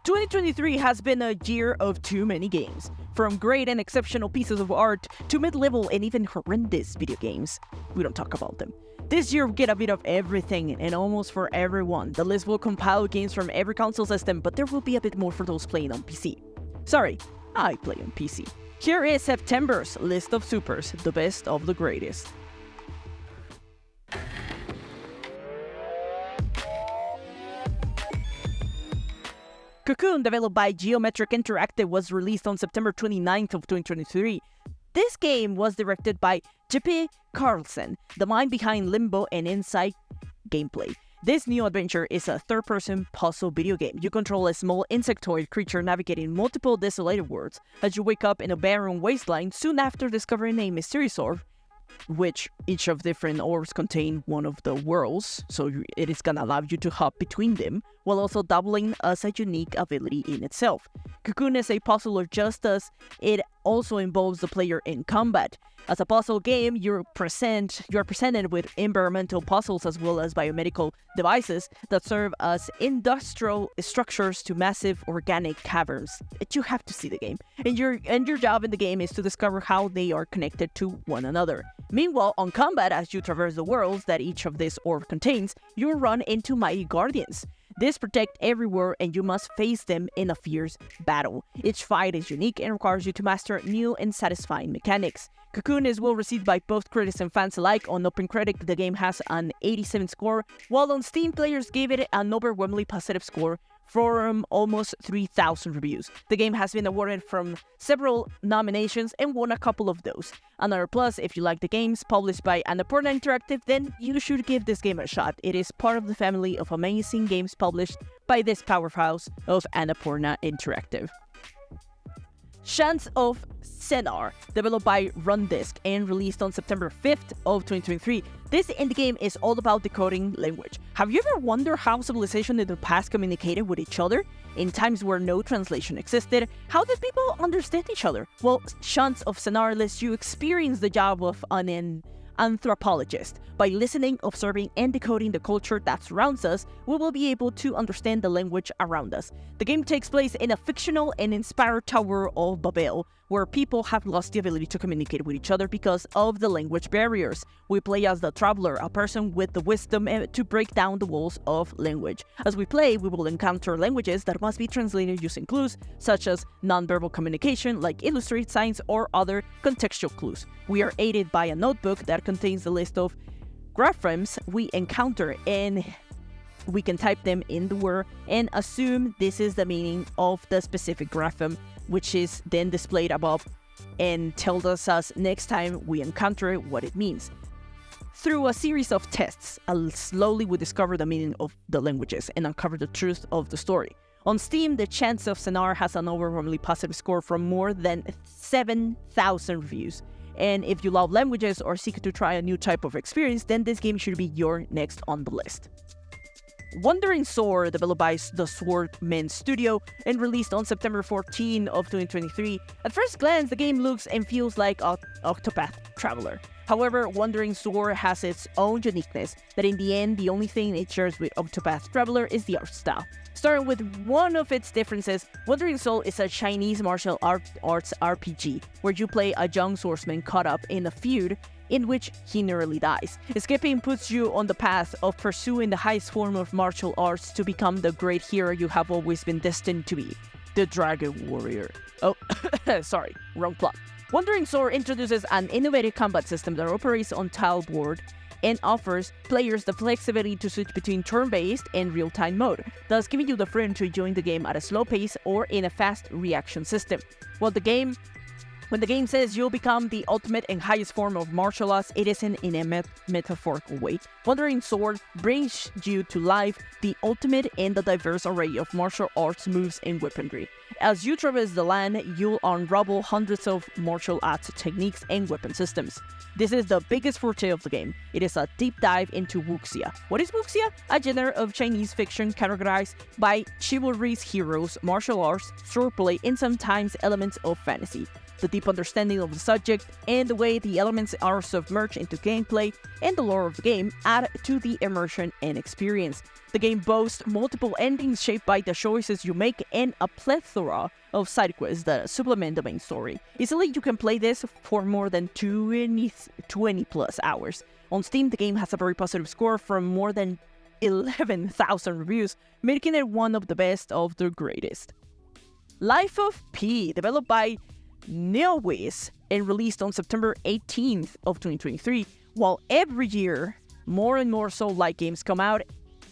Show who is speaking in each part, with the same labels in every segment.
Speaker 1: 2023 has been a year of too many games, from great and exceptional pieces of art to mid-level and even horrendous video games. We don't talk about them. This year we get a bit of everything and almost for everyone. The list will compile games from every console system, but there will be a bit more for those playing on PC. Sorry, I play on PC. Here is September's list of supers, the best of the greatest. Cocoon, developed by Geometric Interactive, was released on September 29th of 2023. This game was directed by Jeppe Carlsen, the mind behind Limbo and Inside gameplay. This new adventure is a third-person puzzle video game. You control a small insectoid creature navigating multiple desolated worlds as you wake up in a barren wasteland soon after discovering a mysterious orb, which each of different orbs contain one of the worlds, so it is gonna allow you to hop between them, while also doubling as a unique ability in itself. Cocoon is a puzzler just as it also involves the player in combat. As a puzzle game, you're presented with environmental puzzles as well as biomedical devices that serve as industrial structures to massive organic caverns. You have to see the game. And your job in the game is to discover how they are connected to one another. Meanwhile, on combat, as you traverse the worlds that each of these orbs contains, you run into mighty guardians. These protect everywhere and you must face them in a fierce battle. Each fight is unique and requires you to master new and satisfying mechanics. Cocoon is well received by both critics and fans alike. On OpenCritic, the game has an 87 score, while on Steam, players gave it an overwhelmingly positive score from almost 3,000 reviews. The game has been awarded from several nominations and won a couple of those. Another plus, if you like the games published by Annapurna Interactive, then you should give this game a shot. It is part of the family of amazing games published by this powerhouse of Annapurna Interactive. Chants of Sennaar, developed by Rundisk and released on September 5th of 2023. This indie game is all about decoding language. Have you ever wondered how civilization in the past communicated with each other? In times where no translation existed, how did people understand each other? Well, Chants of Sennaar lets you experience the job of an anthropologist. By listening, observing, and decoding the culture that surrounds us, we will be able to understand the language around us. The game takes place in a fictional and inspired Tower of Babel, where people have lost the ability to communicate with each other because of the language barriers. We play as the traveler, a person with the wisdom to break down the walls of language. As we play, we will encounter languages that must be translated using clues, such as nonverbal communication like illustrated signs or other contextual clues. We are aided by a notebook that contains the list of graphemes we encounter, and we can type them in the word and assume this is the meaning of the specific grapheme, which is then displayed above and tells us next time we encounter it what it means. Through a series of tests, slowly we discover the meaning of the languages and uncover the truth of the story. On Steam, the Chants of Sennaar has an overwhelmingly positive score from more than 7,000 reviews. And if you love languages or seek to try a new type of experience, then this game should be your next on the list. Wandering Sword, developed by the Swordman Studio and released on September 14 of 2023. At first glance, the game looks and feels like Octopath Traveler. However, Wandering Sword has its own uniqueness, that in the end, the only thing it shares with Octopath Traveler is the art style. Starting with one of its differences, Wandering Soul is a Chinese martial arts RPG, where you play a young swordsman caught up in a feud in which he nearly dies. Escaping puts you on the path of pursuing the highest form of martial arts to become the great hero you have always been destined to be, the Dragon Warrior. Oh, sorry, wrong plot. Wandering Sword introduces an innovative combat system that operates on tile board and offers players the flexibility to switch between turn-based and real-time mode, thus giving you the freedom to join the game at a slow pace or in a fast reaction system. When the game says you'll become the ultimate and highest form of martial arts, it isn't in a metaphorical way. Wandering Sword brings you to life the ultimate in the diverse array of martial arts moves and weaponry. As you traverse the land, you'll unravel hundreds of martial arts techniques and weapon systems. This is the biggest forte of the game. It is a deep dive into wuxia. What is wuxia? A genre of Chinese fiction categorized by chivalry's heroes, martial arts, swordplay, and sometimes elements of fantasy. The deep understanding of the subject and the way the elements are submerged into gameplay and the lore of the game add to the immersion and experience. The game boasts multiple endings shaped by the choices you make and a plethora of side quests that supplement the main story. Easily, you can play this for more than 20 plus hours. On Steam, the game has a very positive score from more than 11,000 reviews, making it one of the best of the greatest. Life of P, developed by NeoWiz and released on September 18th of 2023. While every year, more and more Soul-like games come out,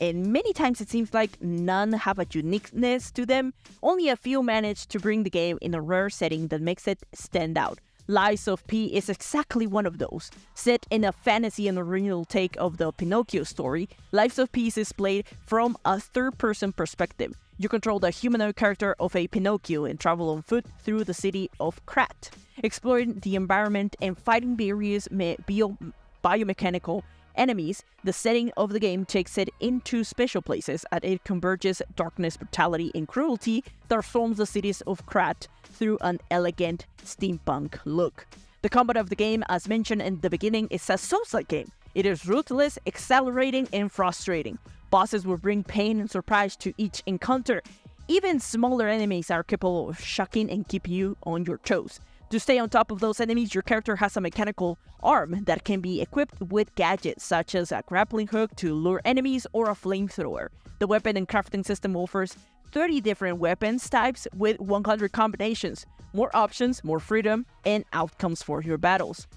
Speaker 1: and many times it seems like none have a uniqueness to them, only a few manage to bring the game in a rare setting that makes it stand out. Lies of P is exactly one of those. Set in a fantasy and original take of the Pinocchio story, Lives of P is played from a third-person perspective. You control the humanoid character of a Pinocchio and travel on foot through the city of Krat, exploring the environment and fighting various biomechanical enemies. The setting of the game takes it into special places as it converges darkness, brutality, and cruelty that transforms the cities of Krat through an elegant steampunk look. The combat of the game, as mentioned in the beginning, is a Souls-like game. It is ruthless, accelerating, and frustrating. Bosses will bring pain and surprise to each encounter. Even smaller enemies are capable of shocking and keeping you on your toes. To stay on top of those enemies, your character has a mechanical arm that can be equipped with gadgets such as a grappling hook to lure enemies or a flamethrower. The weapon and crafting system offers 30 different weapons types with 100 combinations. More options, more freedom, and outcomes for your battles.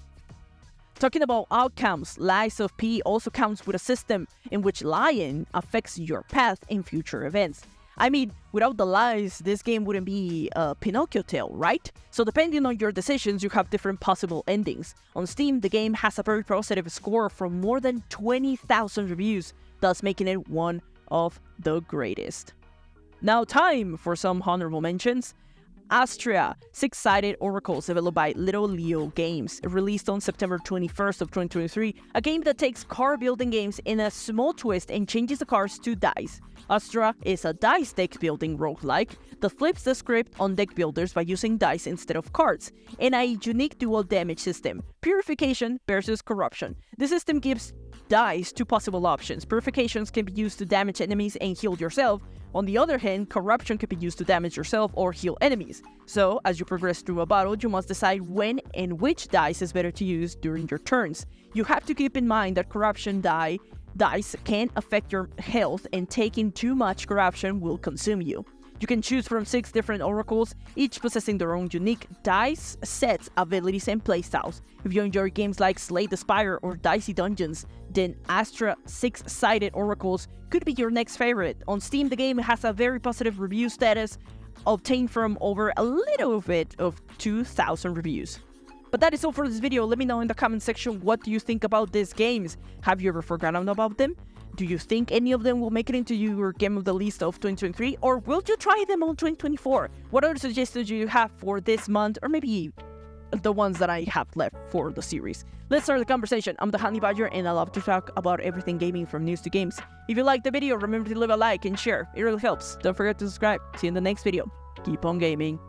Speaker 1: Talking about outcomes, Lies of P also comes with a system in which lying affects your path in future events. I mean, without the lies, this game wouldn't be a Pinocchio tale, right? So depending on your decisions, you have different possible endings. On Steam, the game has a very positive score from more than 20,000 reviews, thus making it one of the greatest. Now time for some honorable mentions. Astria, Six-Sided Oracles, developed by Little Leo Games, released on September 21st of 2023, a game that takes car building games in a small twist and changes the cars to dice. Astra is a dice deck building roguelike that flips the script on deck builders by using dice instead of cards, and a unique dual damage system, Purification versus Corruption. The system gives dice two possible options. Purifications can be used to damage enemies and heal yourself. On the other hand, Corruption can be used to damage yourself or heal enemies. So, as you progress through a battle, you must decide when and which dice is better to use during your turns. You have to keep in mind that Corruption dice can affect your health, and taking too much Corruption will consume you. You can choose from 6 different oracles, each possessing their own unique dice sets, abilities, and playstyles. If you enjoy games like Slay the Spire or Dicey Dungeons, then Astra Six-Sided Oracles could be your next favorite. On Steam, the game has a very positive review status, obtained from over a little bit of 2,000 reviews. But that is all for this video. Let me know in the comment section what do you think about these games. Have you ever forgotten about them? Do you think any of them will make it into your Game of the List of 2023? Or will you try them on 2024? What other suggestions do you have for this month? Or maybe the ones that I have left for the series. Let's start the conversation. I'm the Honey Badger and I love to talk about everything gaming from news to games. If you liked the video, remember to leave a like and share. It really helps. Don't forget to subscribe. See you in the next video. Keep on gaming.